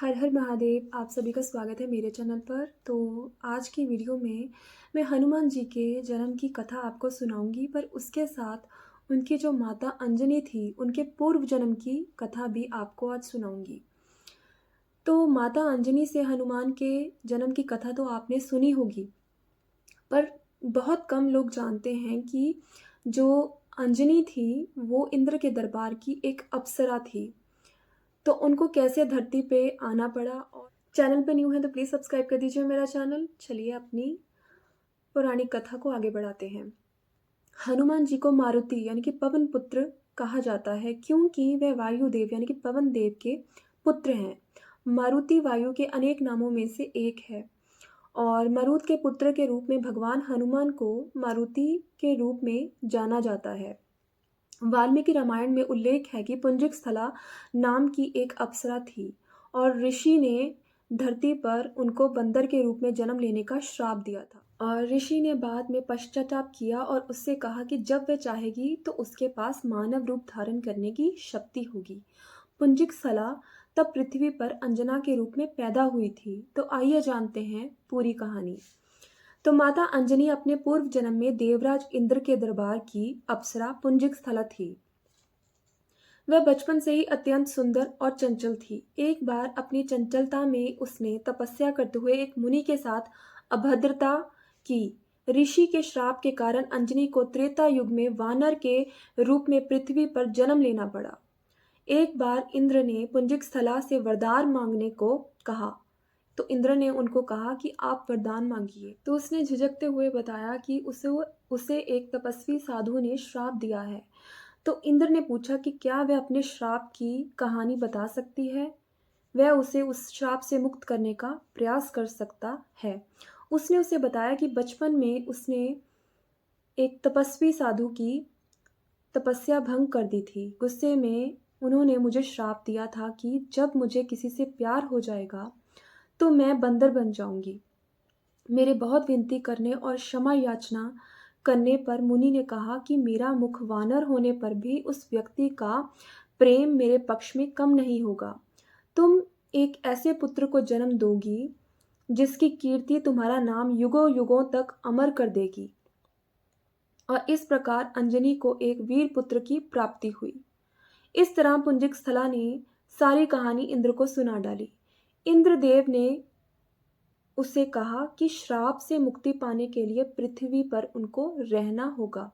हर हर महादेव। आप सभी का स्वागत है मेरे चैनल पर। तो आज की वीडियो में मैं हनुमान जी के जन्म की कथा आपको सुनाऊंगी, पर उसके साथ उनकी जो माता अंजनी थी उनके पूर्व जन्म की कथा भी आपको आज सुनाऊंगी। तो माता अंजनी से हनुमान के जन्म की कथा तो आपने सुनी होगी, पर बहुत कम लोग जानते हैं कि जो अंजनी थी वो इंद्र के दरबार की एक अप्सरा थी। तो उनको कैसे धरती पे आना पड़ा। और चैनल पे न्यू है तो प्लीज़ सब्सक्राइब कर दीजिए मेरा चैनल। चलिए अपनी पुरानी कथा को आगे बढ़ाते हैं। हनुमान जी को मारुति यानी कि पवन पुत्र कहा जाता है, क्योंकि वह वायुदेव यानी कि पवन देव के पुत्र हैं। मारुति वायु के अनेक नामों में से एक है और मरुत के पुत्र के रूप में भगवान हनुमान को मारुति के रूप में जाना जाता है। वाल्मीकि रामायण में उल्लेख है कि पुंजिक स्थला नाम की एक अप्सरा थी और ऋषि ने धरती पर उनको बंदर के रूप में जन्म लेने का श्राप दिया था। और ऋषि ने बाद में पश्चाताप किया और उससे कहा कि जब वह चाहेगी तो उसके पास मानव रूप धारण करने की शक्ति होगी। पुंजिक स्थला तब पृथ्वी पर अंजना के रूप में पैदा हुई थी। तो आइए जानते हैं पूरी कहानी। तो माता अंजनी अपने पूर्व जन्म में देवराज इंद्र के दरबार की अप्सरा पुंजिक स्थला थी। वह बचपन से ही अत्यंत सुंदर और चंचल थी। एक बार अपनी चंचलता में उसने तपस्या करते हुए एक मुनि के साथ अभद्रता की। ऋषि के श्राप के कारण अंजनी को त्रेता युग में वानर के रूप में पृथ्वी पर जन्म लेना पड़ा। एक बार इंद्र ने पुंजिक स्थला से वरदान मांगने को कहा, तो इंद्र ने उनको कहा कि आप वरदान मांगिए। तो उसने झिझकते हुए बताया कि उसे एक तपस्वी साधु ने श्राप दिया है। तो इंद्र ने पूछा कि क्या वह अपने श्राप की कहानी बता सकती है, वह उसे उस श्राप से मुक्त करने का प्रयास कर सकता है। उसने उसे बताया कि बचपन में उसने एक तपस्वी साधु की तपस्या भंग कर दी थी। गुस्से में उन्होंने मुझे श्राप दिया था कि जब मुझे किसी से प्यार हो जाएगा तो मैं बंदर बन जाऊंगी। मेरे बहुत विनती करने और क्षमा याचना करने पर मुनि ने कहा कि मेरा मुख वानर होने पर भी उस व्यक्ति का प्रेम मेरे पक्ष में कम नहीं होगा। तुम एक ऐसे पुत्र को जन्म दोगी जिसकी कीर्ति तुम्हारा नाम युगों युगों तक अमर कर देगी। और इस प्रकार अंजनी को एक वीर पुत्र की प्राप्ति हुई। इस तरह पुंजिक स्थला ने सारी कहानी इंद्र को सुना डाली। इंद्रदेव ने उससे कहा कि श्राप से मुक्ति पाने के लिए पृथ्वी पर उनको रहना होगा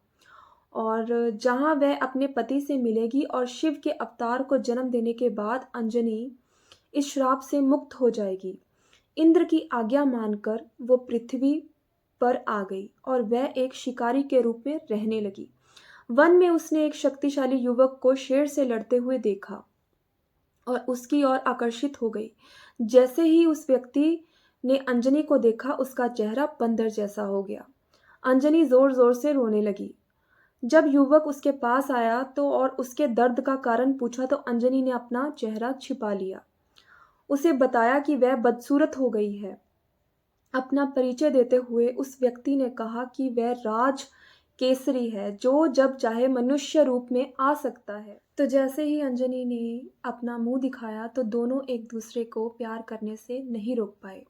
और जहां वह अपने पति से मिलेगी और शिव के अवतार को जन्म देने के बाद अंजनी इस श्राप से मुक्त हो जाएगी। इंद्र की आज्ञा मानकर वो पृथ्वी पर आ गई और वह एक शिकारी के रूप में रहने लगी। वन में उसने एक शक्तिशाली युवक को शेर से लड़ते हुए देखा और उसकी ओर आकर्षित हो गई। जैसे ही उस व्यक्ति ने अंजनी को देखा, उसका चेहरा बंदर जैसा हो गया। अंजनी जोर जोर से रोने लगी। जब युवक उसके पास आया तो और उसके दर्द का कारण पूछा तो अंजनी ने अपना चेहरा छिपा लिया। उसे बताया कि वह बदसूरत हो गई है। अपना परिचय देते हुए उस व्यक्ति ने कहा कि वह राज केसरी है जो जब चाहे मनुष्य रूप में आ सकता है। तो जैसे ही अंजनी ने अपना मुंह दिखाया तो दोनों एक दूसरे को प्यार करने से नहीं रोक पाए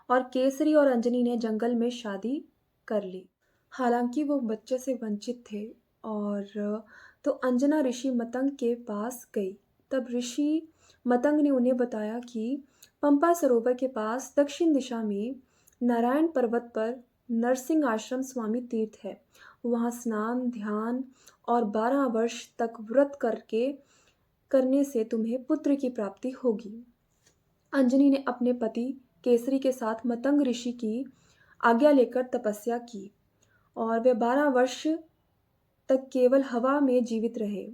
और केसरी और अंजनी ने जंगल में शादी कर ली। हालांकि वो बच्चे से वंचित थे और तो अंजना ऋषि मतंग के पास गई। तब ऋषि मतंग ने उन्हें बताया कि पंपा सरोवर के पास दक्षिण दिशा में नारायण पर्वत पर नरसिंह आश्रम स्वामी तीर्थ है। वहाँ स्नान, ध्यान और 12 वर्ष तक व्रत करने से तुम्हें पुत्र की प्राप्ति होगी। अंजनी ने अपने पति केसरी के साथ मतंग ऋषि की आज्ञा लेकर तपस्या की और वे 12 वर्ष तक केवल हवा में जीवित रहे।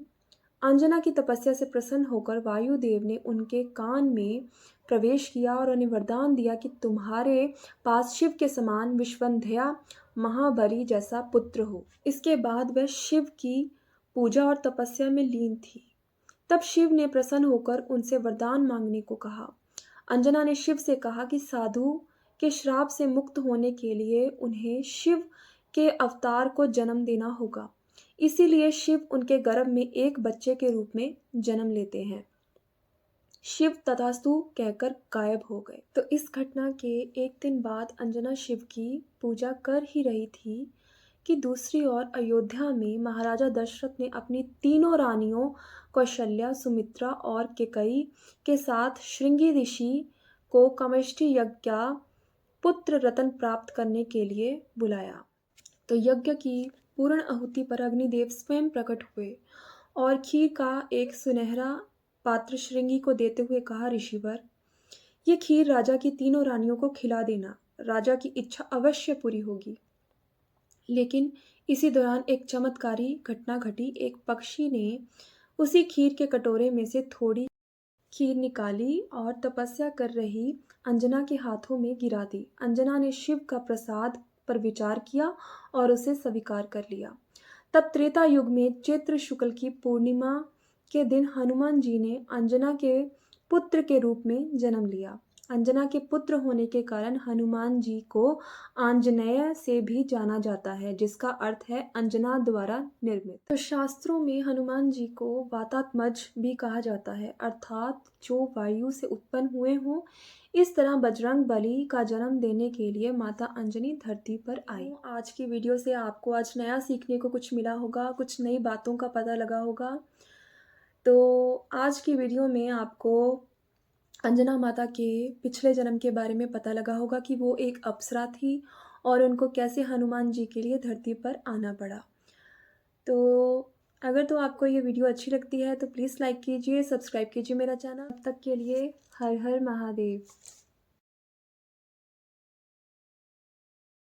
अंजना की तपस्या से प्रसन्न होकर वायुदेव ने उनके कान में प्रवेश किया और उन्हें वरदान दिया कि तुम्हारे पास शिव के समान विश्वंधया महाबली जैसा पुत्र हो। इसके बाद वह शिव की पूजा और तपस्या में लीन थी। तब शिव ने प्रसन्न होकर उनसे वरदान मांगने को कहा। अंजना ने शिव से कहा कि साधु के श्राप से मुक्त होने के लिए उन्हें शिव के अवतार को जन्म देना होगा। इसीलिए शिव उनके गर्भ में एक बच्चे के रूप में जन्म लेते हैं। शिव तथास्तु कहकर गायब हो गए। तो इस घटना के एक दिन बाद अंजना शिव की पूजा कर ही रही थी कि दूसरी ओर अयोध्या में महाराजा दशरथ ने अपनी तीनों रानियों कौशल्या, सुमित्रा और केकई के साथ श्रृंगी ऋषि को कामेष्टि यज्ञ का पुत्र रत्न प्राप्त करने के लिए बुलाया। तो यज्ञ की पूर्ण आहुति पर अग्निदेव स्वयं प्रकट हुए और खीर का एक सुनहरा पात्र श्रृंगी को देते हुए कहा, ऋषिवर, ये खीर राजा की तीनों रानियों को खिला देना, राजा की इच्छा अवश्य पूरी होगी। लेकिन इसी दौरान एक चमत्कारी घटना घटी। एक पक्षी ने उसी खीर के कटोरे में से थोड़ी खीर निकाली और तपस्या कर रही अंजना के हाथों में गिरा दी। अंजना ने शिव का प्रसाद पर विचार किया और उसे स्वीकार कर लिया। तब त्रेता युग में चैत्र शुक्ल की पूर्णिमा के दिन हनुमान जी ने अंजना के पुत्र के रूप में जन्म लिया। अंजना के पुत्र होने के कारण हनुमान जी को आंजनेय से भी जाना जाता है, जिसका अर्थ है अंजना द्वारा निर्मित। तो शास्त्रों में हनुमान जी को वातात्मज भी कहा जाता है, अर्थात जो वायु से उत्पन्न हुए हों। इस तरह बजरंग बली का जन्म देने के लिए माता अंजनी धरती पर आई। आज की वीडियो से आपको आज नया सीखने को कुछ मिला होगा, कुछ नई बातों का पता लगा होगा। तो आज की वीडियो में आपको अंजना माता के पिछले जन्म के बारे में पता लगा होगा कि वो एक अप्सरा थी और उनको कैसे हनुमान जी के लिए धरती पर आना पड़ा। तो अगर तो आपको ये वीडियो अच्छी लगती है तो प्लीज़ लाइक कीजिए, सब्सक्राइब कीजिए मेरा चैनल। तब तक के लिए हर हर महादेव।